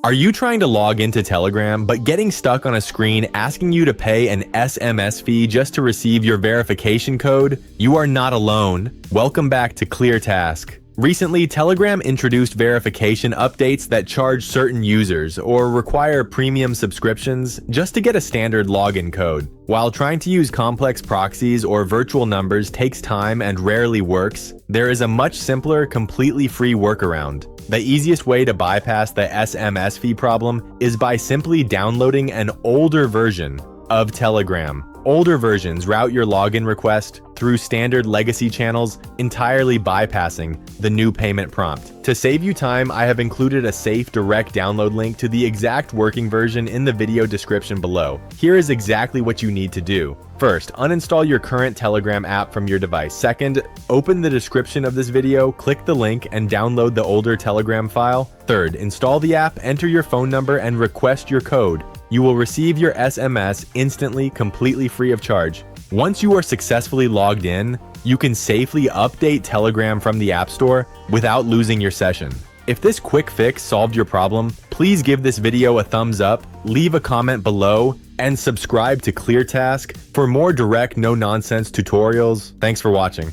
Are you trying to log into Telegram, but getting stuck on a screen asking you to pay an SMS fee just to receive your verification code? You are not alone. Welcome back to ClearTask. Recently, Telegram introduced verification updates that charge certain users or require premium subscriptions just to get a standard login code. While trying to use complex proxies or virtual numbers takes time and rarely works, there is a much simpler, completely free workaround. The easiest way to bypass the SMS fee problem is by simply downloading an older version of Telegram. Older versions route your login request through standard legacy channels, entirely bypassing the new payment prompt. To save you time, I have included a safe direct download link to the exact working version in the video description below. Here is exactly what you need to do. First, uninstall your current Telegram app from your device. Second, open the description of this video, click the link, and download the older Telegram file. Third, install the app, enter your phone number, and request your code. You will receive your SMS instantly, completely free of charge. Once you are successfully logged in, you can safely update Telegram from the App Store without losing your session. If this quick fix solved your problem, please give this video a thumbs up, leave a comment below, and subscribe to ClearTask for more direct, no-nonsense tutorials. Thanks for watching.